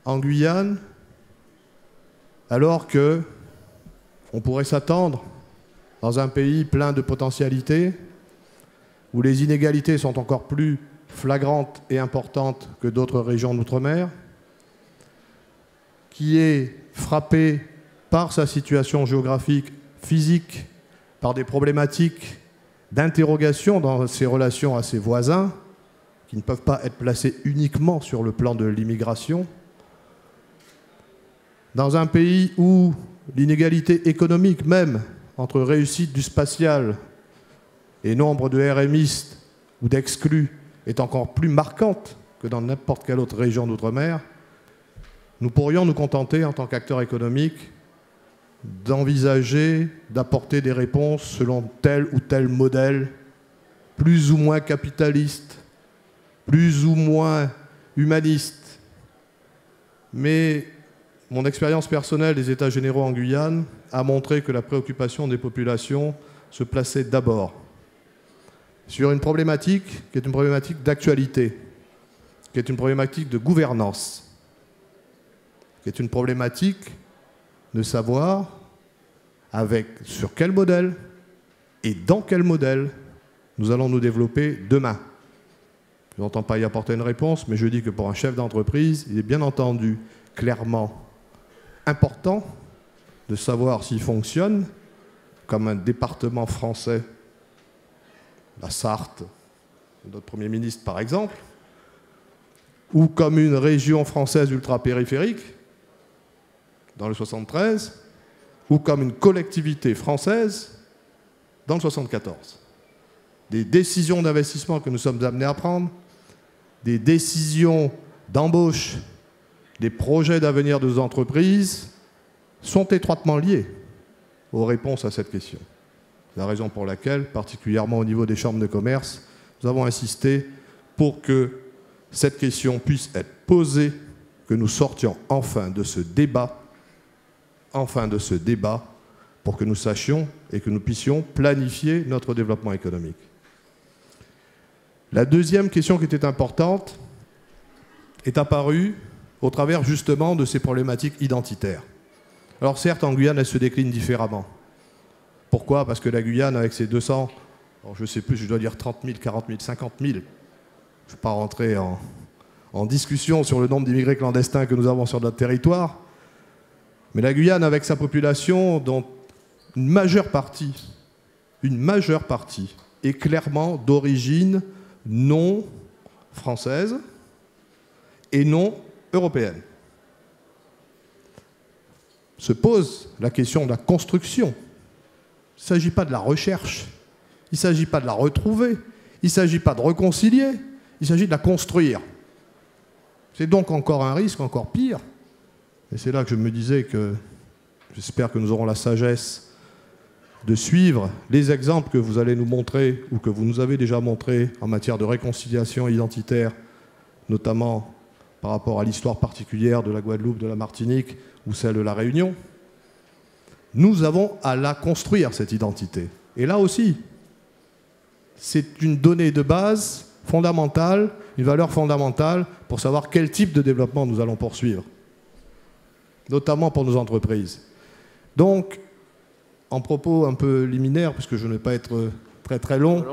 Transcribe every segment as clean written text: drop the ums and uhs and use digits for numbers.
en Guyane, alors que on pourrait s'attendre, dans un pays plein de potentialités, où les inégalités sont encore plus flagrantes et importantes que d'autres régions d'outre-mer, qui est frappé par sa situation géographique, physique, par des problématiques d'interrogation dans ses relations à ses voisins, qui ne peuvent pas être placés uniquement sur le plan de l'immigration, dans un pays où l'inégalité économique même entre réussite du spatial et nombre de RMistes ou d'exclus est encore plus marquante que dans n'importe quelle autre région d'outre-mer, nous pourrions nous contenter, en tant qu'acteurs économiques, d'envisager, d'apporter des réponses selon tel ou tel modèle, plus ou moins capitaliste, plus ou moins humaniste. Mais mon expérience personnelle des États généraux en Guyane a montré que la préoccupation des populations se plaçait d'abord sur une problématique qui est une problématique d'actualité, qui est une problématique de gouvernance, qui est une problématique de savoir sur quel modèle et dans quel modèle nous allons nous développer demain. Je n'entends pas y apporter une réponse, mais je dis que pour un chef d'entreprise, il est bien entendu clairement important de savoir s'il fonctionne comme un département français, la Sarthe, notre Premier ministre par exemple, ou comme une région française ultra-périphérique, dans le 73, ou comme une collectivité française, dans le 74. Des décisions d'investissement que nous sommes amenés à prendre, des décisions d'embauche, des projets d'avenir de nos entreprises sont étroitement liés aux réponses à cette question. C'est la raison pour laquelle, particulièrement au niveau des chambres de commerce, nous avons insisté pour que cette question puisse être posée, que nous sortions enfin de ce débat, pour que nous sachions et que nous puissions planifier notre développement économique. La deuxième question qui était importante est apparue au travers justement de ces problématiques identitaires. Alors certes, en Guyane, elles se déclinent différemment. Pourquoi? Parce que la Guyane, avec ses 200, alors je ne sais plus, je dois dire 30 000, 40 000, 50 000, je ne vais pas rentrer en discussion sur le nombre d'immigrés clandestins que nous avons sur notre territoire, mais la Guyane, avec sa population, dont une majeure partie est clairement d'origine non française et non européenne. Se pose la question de la construction. Il ne s'agit pas de la recherche, il ne s'agit pas de la retrouver, il ne s'agit pas de réconcilier, il s'agit de la construire. C'est donc encore un risque, encore pire. Et c'est là que je me disais que j'espère que nous aurons la sagesse de suivre les exemples que vous allez nous montrer ou que vous nous avez déjà montrés en matière de réconciliation identitaire, notamment par rapport à l'histoire particulière de la Guadeloupe, de la Martinique ou celle de la Réunion. Nous avons à la construire, cette identité. Et là aussi, c'est une donnée de base fondamentale, une valeur fondamentale pour savoir quel type de développement nous allons poursuivre, notamment pour nos entreprises. Donc, en propos un peu liminaire, puisque je ne vais pas être très très long,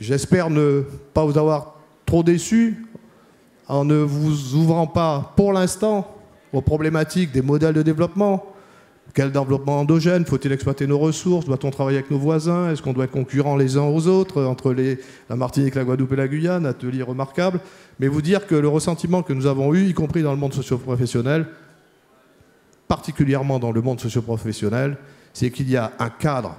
j'espère ne pas vous avoir trop déçu en ne vous ouvrant pas pour l'instant aux problématiques des modèles de développement. Quel développement endogène? Faut-il exploiter nos ressources? Doit-on travailler avec nos voisins? Est-ce qu'on doit être concurrents les uns aux autres entre la Martinique, la Guadeloupe et la Guyane? Atelier remarquable. Mais vous dire que le ressentiment que nous avons eu, y compris dans le monde socio-professionnel, particulièrement dans le monde socio-professionnel, c'est qu'il y a un cadre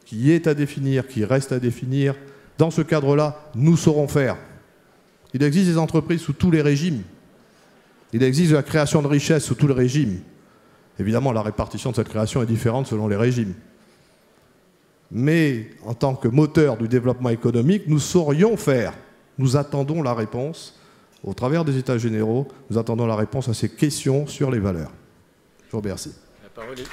qui est à définir, qui reste à définir. Dans ce cadre-là, nous saurons faire. Il existe des entreprises sous tous les régimes. Il existe de la création de richesses sous tous les régimes. Évidemment, la répartition de cette création est différente selon les régimes. Mais en tant que moteur du développement économique, nous saurions faire. Nous attendons la réponse, au travers des États généraux, nous attendons la réponse à ces questions sur les valeurs. Je vous remercie. La parole est...